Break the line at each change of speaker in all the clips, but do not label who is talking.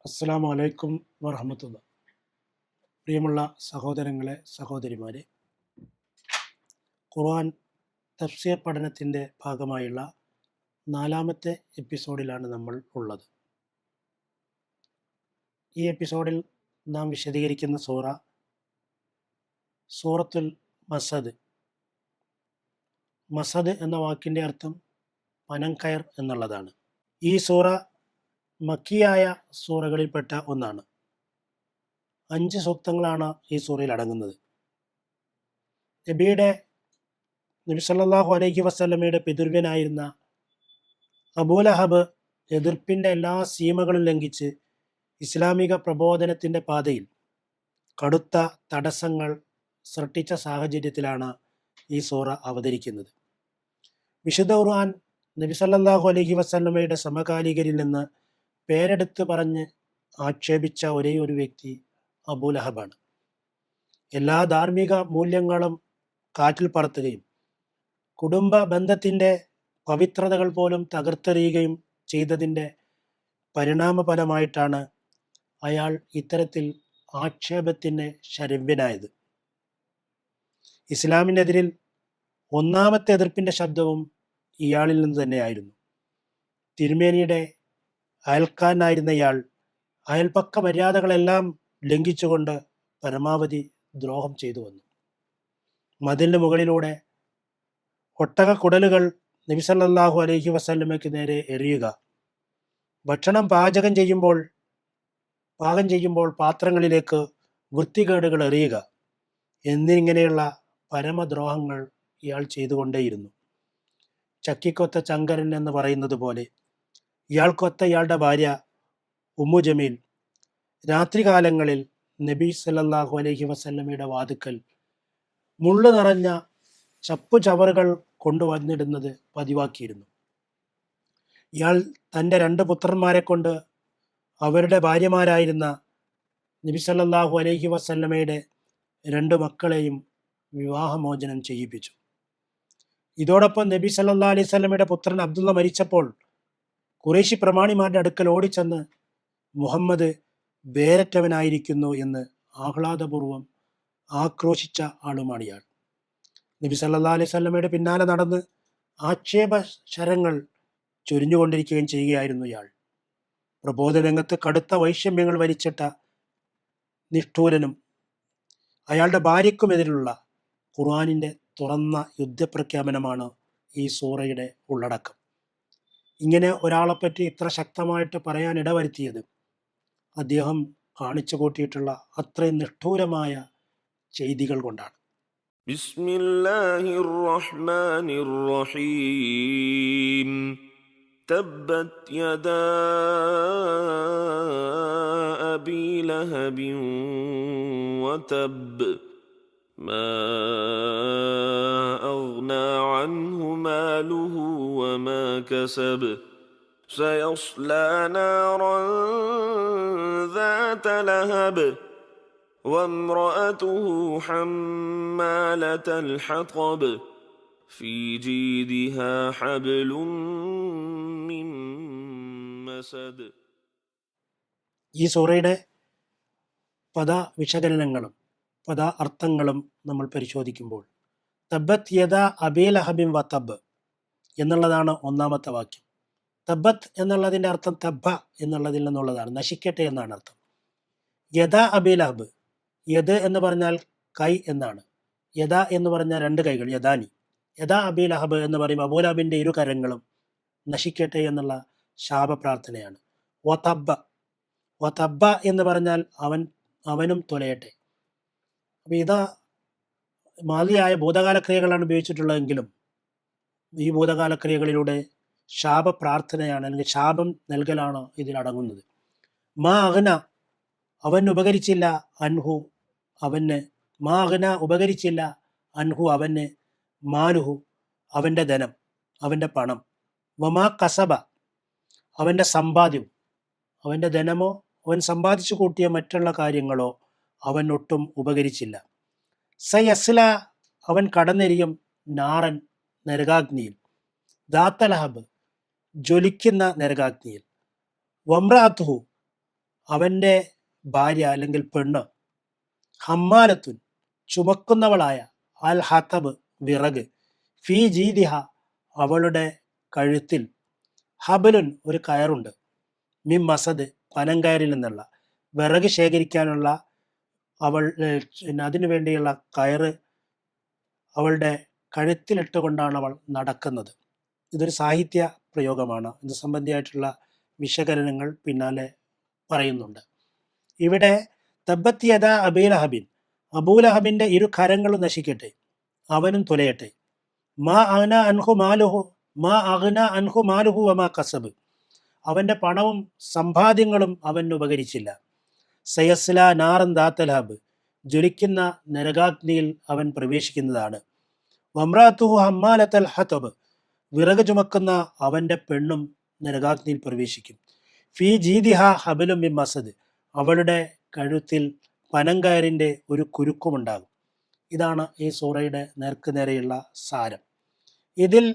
അസ്സലാമു അലൈക്കും വറഹമത്തുള്ള. പ്രിയമുള്ള സഹോദരങ്ങളെ, സഹോദരിമാരെ, ഖുർആൻ തഫ്സീർ പഠനത്തിൻ്റെ ഭാഗമായുള്ള 4ാമത്തെ എപ്പിസോഡിലാണ് നമ്മൾ ഉള്ളത്. ഈ എപ്പിസോഡിൽ നാം വിശദീകരിക്കുന്ന സൂറത്തുൽ മസദ്. മസദ് എന്ന വാക്കിൻ്റെ അർത്ഥം പനങ്കയർ എന്നുള്ളതാണ്. ഈ സൂറ മക്കിയായ സൂറകളിൽപ്പെട്ട ഒന്നാണ്. 5 സൂക്തങ്ങളാണ് ഈ സൂറയിൽ അടങ്ങുന്നത്. നബി സല്ലല്ലാഹു അലൈഹി വസല്ലമയുടെ പിതൃവ്യനായിരുന്ന അബൂലഹബ് എതിർപ്പിൻ്റെ എല്ലാ സീമകളും ലംഘിച്ച് ഇസ്ലാമിക പ്രബോധനത്തിൻ്റെ പാതയിൽ കടുത്ത തടസ്സങ്ങൾ സൃഷ്ടിച്ച സാഹചര്യത്തിലാണ് ഈ സൂറ അവതരിക്കുന്നത്. വിശുദ്ധ ഖുർആൻ നബി സല്ലല്ലാഹു അലൈഹി വസല്ലമയുടെ സമകാലികരിൽ നിന്ന് പേരെടുത്ത് പറഞ്ഞ് ആക്ഷേപിച്ച ഒരേ ഒരു വ്യക്തി അബൂലഹബാണ്. എല്ലാ ധാർമ്മിക മൂല്യങ്ങളും കാറ്റിൽ പറത്തുകയും കുടുംബ ബന്ധത്തിൻ്റെ പവിത്രതകൾ പോലും തകർത്തെറിയുകയും ചെയ്തതിൻ്റെ പരിണാമഫലമായിട്ടാണ് അയാൾ ഇത്തരത്തിൽ ആക്ഷേപത്തിന് ശരവ്യനായത്. ഇസ്ലാമിനെതിരിൽ ഒന്നാമത്തെ എതിർപ്പിൻ്റെ ശബ്ദവും ഇയാളിൽ നിന്ന് തന്നെയായിരുന്നു. തിരുമേനിയുടെ അയൽക്കാരനായിരുന്ന ഇയാൾ അയൽപക്ക മര്യാദകളെല്ലാം ലംഘിച്ചുകൊണ്ട് പരമാവധി ദ്രോഹം ചെയ്തു വന്നു. മതിലിന് മുകളിലൂടെ ഒട്ടകക്കുടലുകൾ നബി സല്ലല്ലാഹു അലൈഹി വസല്ലമയ്ക്ക് നേരെ എറിയുക, ഭക്ഷണം പാകം ചെയ്യുമ്പോൾ പാത്രങ്ങളിലേക്ക് വൃത്തികേടുകൾ എറിയുക എന്നിങ്ങനെയുള്ള പരമദ്രോഹങ്ങൾ ഇയാൾ ചെയ്തുകൊണ്ടേയിരുന്നു. ചക്കിക്കൊത്ത ചങ്കരൻ എന്ന് പറയുന്നത് പോലെ ഇയാൾക്കൊത്ത ഇയാളുടെ ഭാര്യ ഉമ്മു ജമീൽ രാത്രികാലങ്ങളിൽ നബി സല്ലല്ലാഹു അലൈഹി വസല്ലമയുടെ വാതുക്കൽ മുള്ളു നിറഞ്ഞ ചപ്പുചവറുകൾ കൊണ്ടുവന്നിടുന്നത് പതിവാക്കിയിരുന്നു. ഇയാൾ തൻ്റെ 2 പുത്രന്മാരെ കൊണ്ട് അവരുടെ ഭാര്യമാരായിരുന്ന നബി സല്ലല്ലാഹു അലൈഹി വസല്ലമയുടെ 2 മക്കളെയും വിവാഹമോചനം ചെയ്യിപ്പിച്ചു. ഇതോടൊപ്പം നബി സല്ലല്ലാഹു അലൈഹി വസല്ലമയുടെ പുത്രൻ അബ്ദുള്ള മരിച്ചപ്പോൾ ഖുറൈശി പ്രമാണിമാരുടെ അടുക്കൽ ഓടിച്ചെന്ന് മുഹമ്മദ് വേരറ്റവനായിരിക്കുന്നു എന്ന് ആഹ്ലാദപൂർവ്വം ആക്രോശിച്ച ആളുമാണ് ഇയാൾ. നബി സല്ലല്ലാഹു അലൈഹി വസല്ലമയുടെ പിന്നാലെ നടന്ന് ആക്ഷേപ ശരങ്ങൾ ചൊരിഞ്ഞുകൊണ്ടിരിക്കുകയും ചെയ്യുകയായിരുന്നു ഇയാൾ. പ്രബോധന രംഗത്ത് കടുത്ത വൈഷമ്യങ്ങൾ വലിച്ചിട്ട നിഷ്ഠൂരനും അയാളുടെ ഭാര്യയ്ക്കുമെതിരുള്ള ഖുർആനിൻ്റെ തുറന്ന യുദ്ധപ്രഖ്യാപനമാണ് ഈ സൂറയുടെ ഉള്ളടക്കം. ഇങ്ങനെ ഒരാളെപ്പറ്റി ഇത്ര ശക്തമായിട്ട് പറയാൻ ഇടവരുത്തിയത് അദ്ദേഹം കാണിച്ചു കൂട്ടിയിട്ടുള്ള അത്രയും നിഷ്ഠൂരമായ ചെയ്തികൾ കൊണ്ടാണ്.
ബിസ്മില്ലാഹിർ റഹ്മാനിർ റഹീം. തബ്ബത് യദാ അബീ ലഹബിൻ വതബ് മാ അഗ്നാ അൻഹു മാലുഹു വമാ കസബ് സയസ്ലാ നാറൻ ذات لهب وامرأته حمالة الحطب في جيدها حبل من مسد.
ഈ സൂറയുടെ പദ വിശകലനങ്ങളും പദ അർത്ഥങ്ങളും നമ്മൾ പരിശോധിക്കുമ്പോൾ തബ്ബത് യദാ അബീ ലഹബിൻ വതബ് എന്നുള്ളതാണ് ഒന്നാമത്തെ വാക്യം. തബ്ബത്ത് എന്നുള്ളതിൻ്റെ അർത്ഥം തബ്ബ എന്നുള്ളതിൽ നിന്നുള്ളതാണ്, നശിക്കട്ടെ എന്നാണ് അർത്ഥം. യദാ അബീ ലഹബ്, യദ് എന്ന് പറഞ്ഞാൽ കൈ എന്നാണ്. യദാ എന്ന് പറഞ്ഞാൽ 2 കൈകൾ, യദാനി. യദാ അബീ ലഹബ് എന്ന് പറയുമ്പോൾ അബൂലഹബിൻ്റെ 2 കരങ്ങളും നശിക്കട്ടെ എന്നുള്ള ശാപപ്രാർത്ഥനയാണ്. വതബ്ബ എന്ന് പറഞ്ഞാൽ അവനും തൊലയട്ടെ. അപ്പോൾ ഇതാ മാലിയായ ഭൂതകാല ക്രിയകളാണ് ഉപയോഗിച്ചിട്ടുള്ളതെങ്കിലും ഈ ഭൂതകാല ക്രിയകളിലൂടെ ശാപപ്രാർത്ഥനയാണ്, അല്ലെങ്കിൽ ശാപം നൽകലാണ് ഇതിലടങ്ങുന്നത്. മാ അഗ്ന, അവൻ ഉപകരിച്ചില്ല, അൻഹു അവന്, മാ അഗ്ന ഉപകരിച്ചില്ല, അൻഹു അവന്, മാലുഹു അവൻ്റെ ധനം, അവൻ്റെ പണം, വമാ കസബ അവൻ്റെ സമ്പാദ്യം, അവൻ്റെ ധനമോ അവൻ സമ്പാദിച്ചു കൂട്ടിയ മറ്റുള്ള കാര്യങ്ങളോ അവൻ ഒട്ടും ഉപകരിച്ചില്ല. സയസ്ല അവൻ കടന്നെരിയും, നാറൻ നരകാഗ്നിയിൽ, ദാത്ത ലഹബ് ജ്വലിക്കുന്ന നരകാഗ്നിയിൽ, വമ്രാത്തുഹു അവൻ്റെ ഭാര്യ അല്ലെങ്കിൽ പെണ്ണ് ഹമ്മാലത്തുൻ ചുമക്കുന്നവളായ അൽ ഹതബ് വിറക് ഫീ ജീദിഹ അവളുടെ കഴുത്തിൽ ഹബലുൻ ഒരു കയറുണ്ട് മിം മസദ് പനങ്കയറിൽ നിന്നുള്ള വിറക് ശേഖരിക്കാനുള്ള അവൾ അതിനു വേണ്ടിയുള്ള കയറ് അവളുടെ കഴുത്തിലിട്ടുകൊണ്ടാണ് അവൾ നടക്കുന്നത്. ഇതൊരു സാഹിത്യ പ്രയോഗമാണ്. ഇത് സംബന്ധിയായിട്ടുള്ള വിശകലനങ്ങൾ പിന്നാലെ പറയുന്നുണ്ട്. ഇവിടെ തബ്ബത്ത് യദാ അബീലഹബിൻ, അബൂലഹബിന്റെ ഇരു കരങ്ങളും നശിക്കട്ടെ, അവനും തുലയട്ടെ. മാ അഗ്ന അൻഹു മാലുഹു വമാ കസബ്, അവന്റെ പണവും സമ്പാദ്യങ്ങളും അവന് ഉപകരിച്ചില്ല. സയസ്ല നാറൻ ദാത്തലഹബ്, ജ്വലിക്കുന്ന നരകാഗ്നിയിൽ അവൻ പ്രവേശിക്കുന്നതാണ്. വമ്രാത്തുഹു ഹമ്മാലത്തൽ ഹതബ്, വിറക് ചുമക്കുന്ന അവന്റെ പെണ്ണും നരകാഗ്നിയിൽ പ്രവേശിക്കും. ഫീ ജീദിഹ ഹബലും മിൻ മസദ്, അവളുടെ കഴുത്തിൽ പനങ്കയറിന്റെ ഒരു കുരുക്കുമുണ്ടാകും. ഇതാണ് ഈ സൂറയുടെ നേർക്കുനേരെയുള്ള സാരം. ഇതിൽ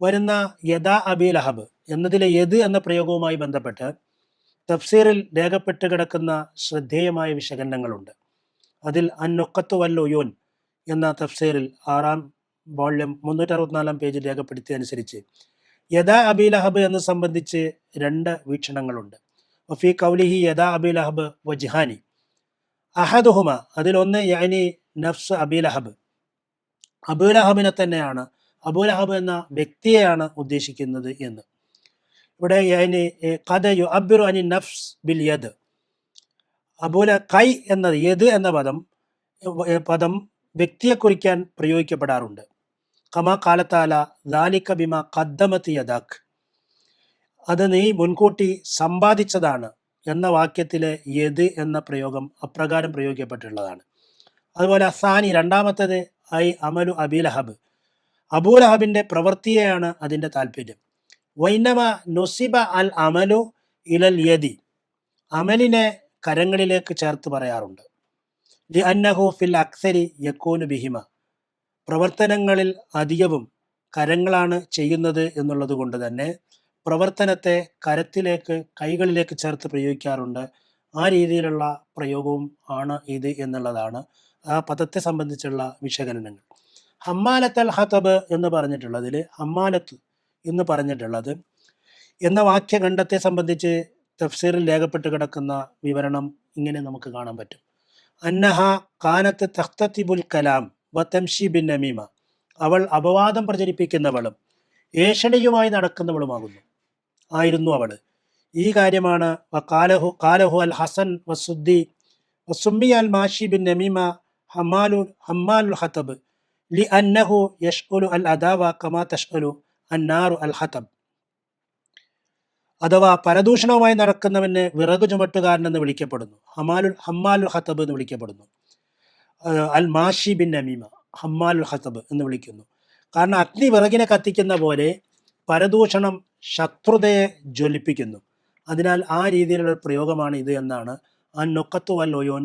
വരുന്ന യദാ അബീ ലഹബ് എന്നതിലെ യദ് എന്ന പ്രയോഗവുമായി ബന്ധപ്പെട്ട് തഫ്സീറിൽ രേഖപ്പെട്ട് കിടക്കുന്ന ശ്രദ്ധേയമായ വിശകലനങ്ങളുണ്ട്. അതിൽ അന്നുക്കത്തു വൽ ഉയൂൻ എന്ന തഫ്സീറിൽ 6-ാം വോള്യം 364-ാം പേജിൽ രേഖപ്പെടുത്തിയതനുസരിച്ച് യദാ അബീ ലഹബ് എന്ന് സംബന്ധിച്ച് 2 വീക്ഷണങ്ങളുണ്ട്. വഫീ കൗലിഹി യദാ അബീ ലഹബ് വജ്ഹാനി, അഹദുഹുമ, അതിലൊന്ന് യഅനി നഫ്സ് അബീ ലഹബ്, അബൂലഹബിനെ തന്നെയാണ്, അബൂലഹബ് എന്ന വ്യക്തിയെയാണ് ഉദ്ദേശിക്കുന്നത് എന്ന്. ഇവിടെ ഖദ യുഅബ്ബിറു അനി നഫ്സ് ബിൽ യദ്, കൈ എന്നത് യദ് എന്ന പദം വ്യക്തിയെ കുറിക്കാൻ പ്രയോഗിക്കപ്പെടാറുണ്ട്. കമാ കാലത്താല ദാലിക ബിമാ ഖദ്ദമത് യദാക്, അത് നീ മുൻകൂട്ടി സമ്പാദിച്ചതാണ് എന്ന വാക്യത്തിലെ യദ് എന്ന പ്രയോഗം അപ്രകാരം പ്രയോഗിക്കപ്പെട്ടിട്ടുള്ളതാണ്. അതുപോലെ അസാനി, രണ്ടാമത്തേത് ഐ അമലു അബീലഹബ്, അബൂലഹബിന്റെ പ്രവൃത്തിയെയാണ് അതിൻ്റെ താല്പര്യം. വൈനമ നുസിബ അൽ അമലു ഇലൽ യദി, അമലിനെ കരങ്ങളിലേക്ക് ചേർത്ത് പറയാറുണ്ട്. ലി അന്നഹു ഫിൽ അക്സരി യക്കൂനു ബിഹിമ, പ്രവർത്തനങ്ങളിൽ അധികവും കരങ്ങളാണ് ചെയ്യുന്നത് എന്നുള്ളത് കൊണ്ട് തന്നെ പ്രവർത്തനത്തെ കൈകളിലേക്ക് ചേർത്ത് പ്രയോഗിക്കാറുണ്ട്. ആ രീതിയിലുള്ള പ്രയോഗവും ആണ് ഇത് എന്നുള്ളതാണ് ആ പദത്തെ സംബന്ധിച്ചുള്ള വിശകലനങ്ങൾ. ഹമ്മാലത്തൽ ഹതബ് എന്ന് പറഞ്ഞിട്ടുള്ളതിൽ ഹമ്മാലത്ത് എന്ന് പറഞ്ഞിട്ടുള്ളത് എന്ന വാക്യഖണ്ഡത്തെ സംബന്ധിച്ച് തഫ്സീറിൽ രേഖപ്പെട്ട് കിടക്കുന്ന വിവരണം ഇങ്ങനെ നമുക്ക് കാണാൻ പറ്റും. അന്നഹ കാനത്ത് തഖ്തതിബുൽ കലാം വതംഷി ബിൻ നമീമ, അവൾ അപവാദം പ്രചരിപ്പിക്കുന്നവളും ഏഷണിയുമായി നടക്കുന്നവളുമായിരുന്നു അവൾ. ഈ കാര്യമാണ് കാലഹു അൽ ഹസൻ വസുദ്ദി വസുമ്മി അൽ മാഷി ബിൻ നമീമ ഹമ്മാലുൽ ഹതബ് ലി അന്നഹു യഷ്ഉലു അൽ അദാവ കമാ തഷ്ഉലു അന്നാറു അൽ ഹതബ്, അഥവാ പരദൂഷണവുമായി നടക്കുന്നവന് വിറകു ചുമട്ടുകാരൻ എന്ന് വിളിക്കപ്പെടുന്നു. ഹമ്മാലുൽ ഹതബ് എന്ന് വിളിക്കപ്പെടുന്നു. അൽ മാഷി ബിൻ നമീമ ഹമ്മാലുൽ ഹതബ് എന്ന് വിളിക്കുന്നു. കാരണം അഗ്നി വിറകിനെ കത്തിക്കുന്ന പോലെ പരദൂഷണം ശത്രുതയെ ജ്വലിപ്പിക്കുന്നു. അതിനാൽ ആ രീതിയിലുള്ള പ്രയോഗമാണ് ഇത് എന്നാണ് അന്നുക്കത്തു വൽ ഉയൂൻ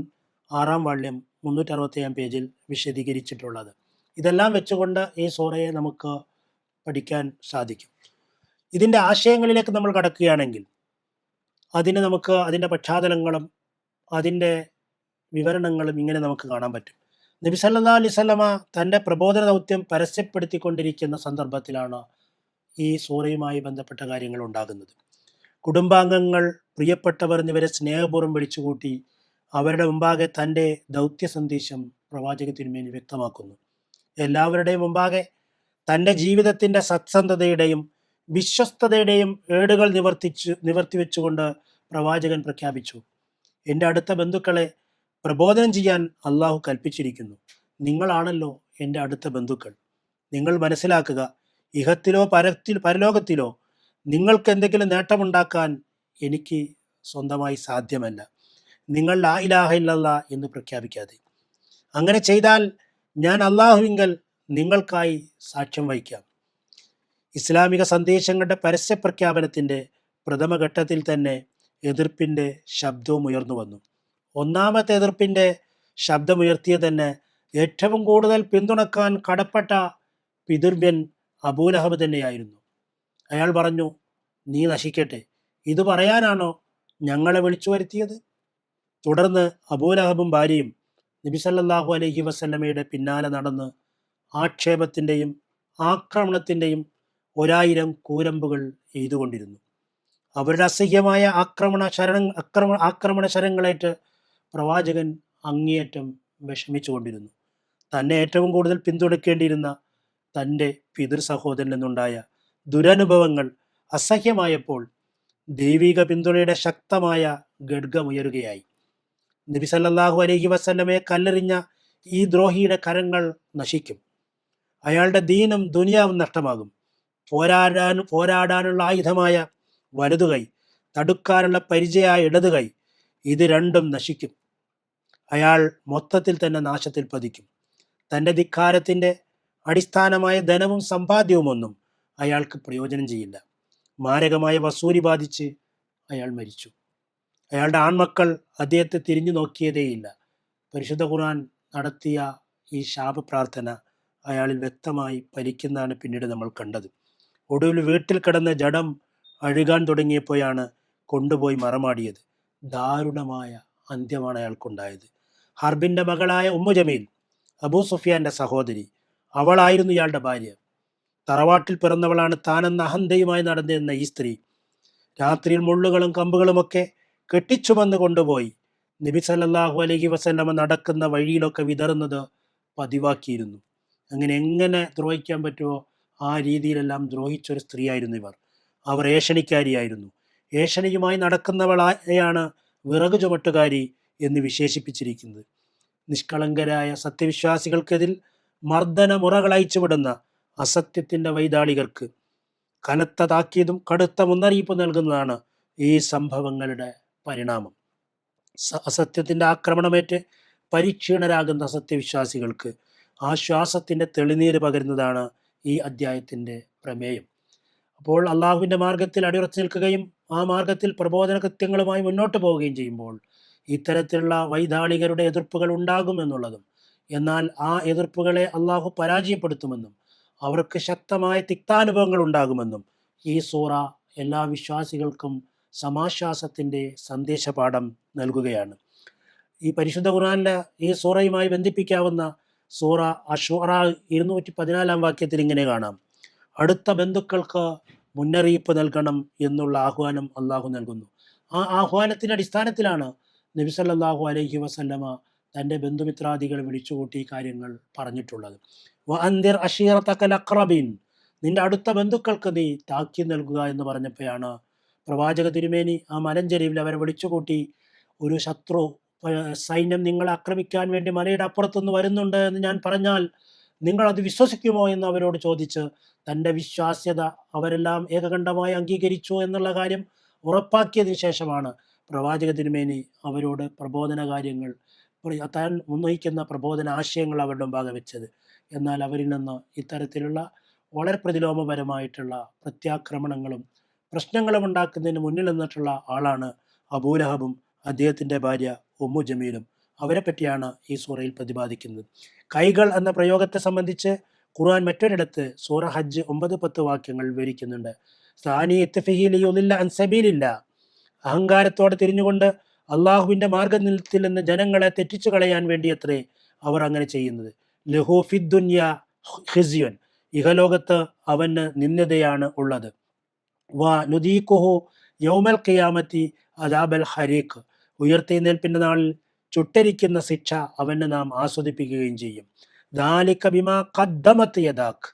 6-ാം വാള്യം 367-ാം പേജിൽ വിശദീകരിച്ചിട്ടുള്ളത്. ഇതെല്ലാം വെച്ചുകൊണ്ട് ഈ സൂറയെ നമുക്ക് പഠിക്കാൻ സാധിക്കും. ഇതിൻ്റെ ആശയങ്ങളിലേക്ക് നമ്മൾ കടക്കുകയാണെങ്കിൽ അതിൻ്റെ പശ്ചാത്തലങ്ങളും അതിൻ്റെ വിവരണങ്ങളും ഇങ്ങനെ നമുക്ക് കാണാൻ പറ്റും. നബി സല്ലല്ലാഹു അലൈഹി വസല്ലമ തൻ്റെ പ്രബോധന ദൗത്യം പരസ്യപ്പെടുത്തിക്കൊണ്ടിരിക്കുന്ന സന്ദർഭത്തിലാണ് ഈ സൂറയുമായി ബന്ധപ്പെട്ട കാര്യങ്ങൾ ഉണ്ടാകുന്നത്. കുടുംബാംഗങ്ങൾ, പ്രിയപ്പെട്ടവർ എന്നിവരെ സ്നേഹപൂർവ്വം വിളിച്ചുകൂട്ടി അവരുടെ മുമ്പാകെ തൻ്റെ ദൗത്യ സന്ദേശം പ്രവാചക തിരുമേനി വ്യക്തമാക്കുന്നു. എല്ലാവരുടെയും മുമ്പാകെ തൻ്റെ ജീവിതത്തിൻ്റെ സത്യസന്ധതയുടെയും വിശ്വസ്തതയുടെയും ഏടുകൾ നിവർത്തിവെച്ചുകൊണ്ട് പ്രവാചകൻ പ്രഖ്യാപിച്ചു, എൻ്റെ അടുത്ത ബന്ധുക്കളെ പ്രബോധനം ചെയ്യാൻ അള്ളാഹു കൽപ്പിച്ചിരിക്കുന്നു. നിങ്ങളാണല്ലോ എൻ്റെ അടുത്ത ബന്ധുക്കൾ. നിങ്ങൾ മനസ്സിലാക്കുക, ഇഹത്തിലോ പരലോകത്തിലോ നിങ്ങൾക്ക് എന്തെങ്കിലും നേട്ടമുണ്ടാക്കാൻ എനിക്ക് സ്വന്തമായി സാധ്യമല്ല, നിങ്ങൾ ലാ ഇലാഹ ഇല്ലല്ലാഹ് എന്ന് പ്രഖ്യാപിക്കാതെ. അങ്ങനെ ചെയ്താൽ ഞാൻ അള്ളാഹുവിങ്കൽ നിങ്ങൾക്കായി സാക്ഷ്യം വഹിക്കാം. ഇസ്ലാമിക സന്ദേശങ്ങളുടെ പരസ്യ പ്രഖ്യാപനത്തിൻ്റെ പ്രഥമഘട്ടത്തിൽ തന്നെ എതിർപ്പിൻ്റെ ശബ്ദവും ഉയർന്നു വന്നു. ഒന്നാമത്തെ എതിർപ്പിൻ്റെ ശബ്ദമുയർത്തിയ തന്നെ ഏറ്റവും കൂടുതൽ പിന്തുണക്കാൻ കടപ്പെട്ട പിതൃവ്യൻ അബൂലഹബ് തന്നെയായിരുന്നു. അയാൾ പറഞ്ഞു, നീ നശിക്കട്ടെ, ഇത് പറയാനാണോ ഞങ്ങളെ വിളിച്ചു വരുത്തിയത്? തുടർന്ന് അബൂലഹബും ഭാര്യയും നബി സല്ലല്ലാഹു അലൈഹി വസല്ലമയുടെ പിന്നാലെ നടന്ന് ആക്ഷേപത്തിൻ്റെയും ആക്രമണത്തിൻ്റെയും 1000 കൂരമ്പുകൾ എയ്തുകൊണ്ടിരുന്നു. അവരുടെ അസഹ്യമായ ആക്രമണ ശരങ്ങളേറ്റ് പ്രവാചകൻ അങ്ങേയറ്റം വിഷമിച്ചുകൊണ്ടിരുന്നു. തന്നെ ഏറ്റവും കൂടുതൽ പിന്തുണയ്ക്കേണ്ടിയിരുന്ന തൻ്റെ പിതൃ സഹോദരനിൽ നിന്നുണ്ടായ ദുരനുഭവങ്ങൾ അസഹ്യമായപ്പോൾ ദൈവിക പിന്തുണയുടെ ശക്തമായ ഖഡ്ഗമുയരുകയായി. നബി സല്ലല്ലാഹു അലൈഹി വസല്ലമയെ കല്ലെറിഞ്ഞ ഈ ദ്രോഹിയുടെ കരങ്ങൾ നശിക്കും. അയാളുടെ ദീനും ദുനിയാവും നഷ്ടമാകും. പോരാടാനുള്ള ആയുധമായ വലതുകൈ, തടുക്കാനുള്ള പരിചയമായ ഇടതുകൈ, ഇത് രണ്ടും നശിക്കും. അയാൾ മൊത്തത്തിൽ തന്നെ നാശത്തിൽ പതിക്കും. തൻ്റെ ധിക്കാരത്തിൻ്റെ അടിസ്ഥാനമായ ധനവും സമ്പാദ്യവുമൊന്നും അയാൾക്ക് പ്രയോജനം ചെയ്യില്ല. മാരകമായ വസൂരി ബാധിച്ച് അയാൾ മരിച്ചു. അയാളുടെ ആൺമക്കൾ അദ്ദേഹത്തെ തിരിഞ്ഞു നോക്കിയതേയില്ല. പരിശുദ്ധ ഖുർആൻ നടത്തിയ ഈ ശാപപ്രാർത്ഥന അയാളിൽ വ്യക്തമായി ഫലിക്കുന്നതാണ് പിന്നീട് നമ്മൾ കണ്ടത്. ഒടുവിൽ വീട്ടിൽ കിടന്ന ജഡം അഴുകാൻ തുടങ്ങിയപ്പോഴാണ് കൊണ്ടുപോയി മറമാടിയത്. ദാരുണമായ അന്ത്യമാണ് അയാൾക്കുണ്ടായത്. ഹർബിൻ്റെ മകളായ ഉമ്മു ജമീൽ, അബൂ സുഫിയാൻ്റെ സഹോദരി, അവളായിരുന്നു ഇയാളുടെ ഭാര്യ. തറവാട്ടിൽ പിറന്നവളാണ് താനെന്ന അഹന്തയുമായി നടന്നിരുന്ന ഈ സ്ത്രീ രാത്രിയിൽ മുള്ളുകളും കമ്പുകളുമൊക്കെ കെട്ടിച്ചുമന്ന് കൊണ്ടുപോയി നബി സല്ലല്ലാഹു അലൈഹി വസല്ലമ നടക്കുന്ന വഴിയിലൊക്കെ വിതറുന്നത് പതിവാക്കിയിരുന്നു. എങ്ങനെ ദ്രോഹിക്കാൻ പറ്റുമോ ആ രീതിയിലെല്ലാം ദ്രോഹിച്ചൊരു സ്ത്രീയായിരുന്നു ഇവർ. അവർ ഏഷണിക്കാരിയായിരുന്നു. ഏഷണിയുമായി നടക്കുന്നവളായാണ് വിറകു ചുമട്ടുകാരി എന്ന് വിശേഷിപ്പിച്ചിരിക്കുന്നത്. നിഷ്കളങ്കരായ സത്യവിശ്വാസികൾക്കെതിൽ മർദ്ദനമുറകൾ അയച്ചുവിടുന്ന അസത്യത്തിൻ്റെ വൈതാളികർക്ക് കനത്ത താക്കീതും കടുത്ത മുന്നറിയിപ്പ് നൽകുന്നതാണ് ഈ സംഭവങ്ങളുടെ പരിണാമം. അസത്യത്തിൻ്റെ ആക്രമണമേറ്റ് പരിക്ഷീണരാകുന്ന സത്യവിശ്വാസികൾക്ക് ആശ്വാസത്തിൻ്റെ തെളിനീര് പകരുന്നതാണ് ഈ അധ്യായത്തിൻ്റെ പ്രമേയം. അപ്പോൾ അള്ളാഹുവിൻ്റെ മാർഗത്തിൽ അടിയുറച്ചു നിൽക്കുകയും ആ മാർഗത്തിൽ പ്രബോധന കൃത്യങ്ങളുമായി മുന്നോട്ട് പോവുകയും ചെയ്യുമ്പോൾ ഇത്തരത്തിലുള്ള വൈതാളികരുടെ എതിർപ്പുകൾ ഉണ്ടാകുമെന്നുള്ളതും, എന്നാൽ ആ എതിർപ്പുകളെ അള്ളാഹു പരാജയപ്പെടുത്തുമെന്നും അവർക്ക് ശക്തമായ തിക്താനുഭവങ്ങൾ ഉണ്ടാകുമെന്നും ഈ സൂറ എല്ലാ വിശ്വാസികൾക്കും സമാശ്വാസത്തിൻ്റെ സന്ദേശപാഠം നൽകുകയാണ്. ഈ പരിശുദ്ധ ഖുർആനിലെ ഈ സൂറയുമായി ബന്ധിപ്പിക്കാവുന്ന സൂറ അശൂറ 214 വാക്യത്തിൽ ഇങ്ങനെ കാണാം: അടുത്ത ബന്ധുക്കൾക്ക് മുന്നറിയിപ്പ് നൽകണം എന്നുള്ള ആഹ്വാനം അള്ളാഹു നൽകുന്നു. ആ ആഹ്വാനത്തിൻ്റെ അടിസ്ഥാനത്തിലാണ് നബി സല്ലല്ലാഹു അലൈഹി വസല്ലമ തൻ്റെ ബന്ധുമിത്രാദികളെ വിളിച്ചുകൂട്ടി കാര്യങ്ങൾ പറഞ്ഞിട്ടുള്ളത്. വഅൻദിർ അശീറതകൽ അഖ്റബീൻ, നിന്റെ അടുത്ത ബന്ധുക്കൾക്ക് നീ താക്കീത് നൽകുക എന്ന് പറഞ്ഞപ്പോഴാണ് പ്രവാചക തിരുമേനി ആ മലഞ്ചെരിവിൽ അവരെ വിളിച്ചുകൂട്ടി, ഒരു ശത്രു സൈന്യം നിങ്ങളെ ആക്രമിക്കാൻ വേണ്ടി മലയുടെ അപ്പുറത്തുനിന്ന് വരുന്നുണ്ട് എന്ന് ഞാൻ പറഞ്ഞാൽ നിങ്ങളത് വിശ്വസിക്കുമോ എന്ന് അവരോട് ചോദിച്ച് തൻ്റെ വിശ്വാസ്യത അവരെല്ലാം ഏകകണ്ഠമായി അംഗീകരിച്ചു എന്നുള്ള കാര്യം ഉറപ്പാക്കിയതിന് ശേഷമാണ് പ്രവാചക തിരുമേനി അവരോട് പ്രബോധന കാര്യങ്ങൾ, താൻ ഉന്നയിക്കുന്ന പ്രബോധന ആശയങ്ങൾ അവരുടെ മുമ്പാകെ വെച്ചത്. എന്നാൽ അവരിൽ നിന്ന് ഇത്തരത്തിലുള്ള വളരെ പ്രതിലോമപരമായിട്ടുള്ള പ്രത്യാക്രമണങ്ങളും പ്രശ്നങ്ങളും ഉണ്ടാക്കുന്നതിന് മുന്നിൽ നിന്നിട്ടുള്ള ആളാണ് അബൂലഹബും അദ്ദേഹത്തിൻ്റെ ഭാര്യ ഉമ്മു ജമീലും. അവരെ പറ്റിയാണ് ഈ സൂറയിൽ പ്രതിപാദിക്കുന്നത്. കൈകൾ എന്ന പ്രയോഗത്തെ സംബന്ധിച്ച് ഖുർആൻ മറ്റൊരിടത്ത് സൂറ ഹജ്ജ് 9-10 വാക്യങ്ങൾ വിവരിക്കുന്നുണ്ട്. സാനി ഇത്ഫിഹിലിയുലില്ല അൻസബീലില്ല, അഹങ്കാരത്തോടെ തിരിഞ്ഞുകൊണ്ട് അള്ളാഹുവിൻ്റെ മാർഗത്തിൽ നിന്ന് ജനങ്ങളെ തെറ്റിച്ചു കളയാൻ വേണ്ടിയത്രേ അവർ അങ്ങനെ ചെയ്യുന്നത്. ലഹൂഫിദ്ദുന്യ ഖിസ്യുൻ, ഇഹലോകത്ത് അവന് നിന്ദതയാണ് ഉള്ളത്. വാ നുദീഖുഹു യൗമൽ ഖിയാമത്തി അദാബൽ ഹരീഖ്, ഉയർത്തെഴുന്നേൽപ്പിൻ്റെ നാളിൽ ചുട്ടരിക്കുന്ന ശിക്ഷ അവന് നാം ആസ്വദിപ്പിക്കുകയും ചെയ്യും. ദാലിക ബിമാ ഖദ്ദമത് യദാക്,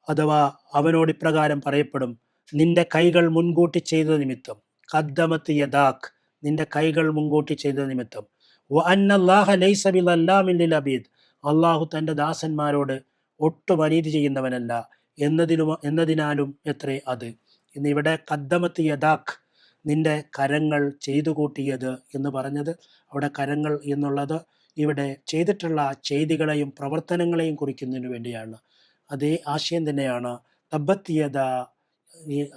അഥവാ അവനോട് ഇപ്രകാരം പറയപ്പെടും: നിന്റെ കൈകൾ മുൻകൂട്ടി ചെയ്ത നിമിത്തം. ഖദ്ദമത് യദാക്, നിന്റെ കൈകൾ മുൻകൂട്ടി ചെയ്ത നിമിത്തം. വ അന്നല്ലാഹ ലൈസ ബിളല്ലാമിൻ ലിൽ അബീദ്, അള്ളാഹു തൻ്റെ ദാസന്മാരോട് ഒട്ടും അനീതി ചെയ്യുന്നവനല്ല എന്നതിനാലും എത്രേ അത്. എന്നിവിടെ ഖദ്ദമത് യദാക്, നിന്റെ കരങ്ങൾ ചെയ്തു കൂട്ടിയത് എന്ന് പറഞ്ഞത്, അവിടെ കരങ്ങൾ എന്നുള്ളത് ഇവിടെ ചെയ്തിട്ടുള്ള ചെയ്തികളെയും പ്രവർത്തനങ്ങളെയും കുറിക്കുന്നതിന് വേണ്ടിയാണ്. അതേ ആശയം തന്നെയാണ് തബ്ബത് യദാ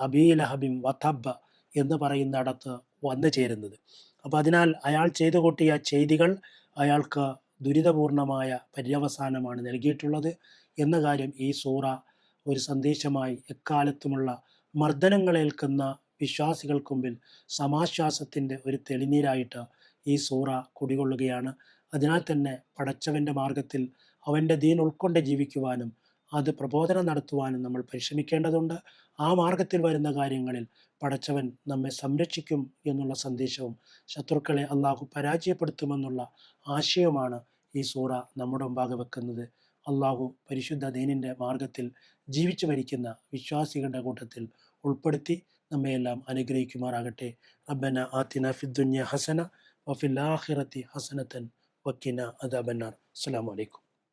അബീ ലഹബിൻ വതബ്ബ എന്ന് പറയുന്നിടത്ത് വന്നു ചേരുന്നത്. അപ്പോൾ അതിനാൽ അയാൾ ചെയ്തു കൂട്ടിയ ചെയ്തികൾ അയാൾക്ക് ദുരിതപൂർണമായ പര്യവസാനമാണ് നൽകിയിട്ടുള്ളത് എന്ന കാര്യം ഈ സൂറ ഒരു സന്ദേശമായി എക്കാലത്തുമുള്ള മർദ്ദനങ്ങളേൽക്കുന്ന വിശ്വാസികൾക്ക് മുമ്പിൽ സമാശ്വാസത്തിൻ്റെ ഒരു തെളിനീരായിട്ട് ഈ സൂറ കുടികൊള്ളുകയാണ്. അതിനാൽ തന്നെ പടച്ചവൻ്റെ മാർഗത്തിൽ അവൻ്റെ ദീൻ ഉൾക്കൊണ്ട് ജീവിക്കുവാനും അത് പ്രബോധനം നടത്തുവാനും നമ്മൾ പരിശ്രമിക്കേണ്ടതുണ്ട്. ആ മാർഗത്തിൽ വരുന്ന കാര്യങ്ങളിൽ പടച്ചവൻ നമ്മെ സംരക്ഷിക്കും എന്നുള്ള സന്ദേശവും ശത്രുക്കളെ അള്ളാഹു പരാജയപ്പെടുത്തുമെന്നുള്ള ആശയവുമാണ് ഈ സൂറ നമ്മുടെ മുമ്പാകെ വെക്കുന്നത്. അള്ളാഹു പരിശുദ്ധ ദീനിൻ്റെ മാർഗത്തിൽ ജീവിച്ചു മരിക്കുന്ന വിശ്വാസികളുടെ കൂട്ടത്തിൽ ഉൾപ്പെടുത്തി നമ്മയെല്ലാം അനുഗ്രഹിക്കുമാറാകട്ടെ. റബ്ബന ആതിന ഫിദ്ദുനിയ ഹസന വഫിൽ ആഖിറതി ഹസനതൻ വഖിന അദാബന്നാർ. അസ്സലാമു അലൈക്കും.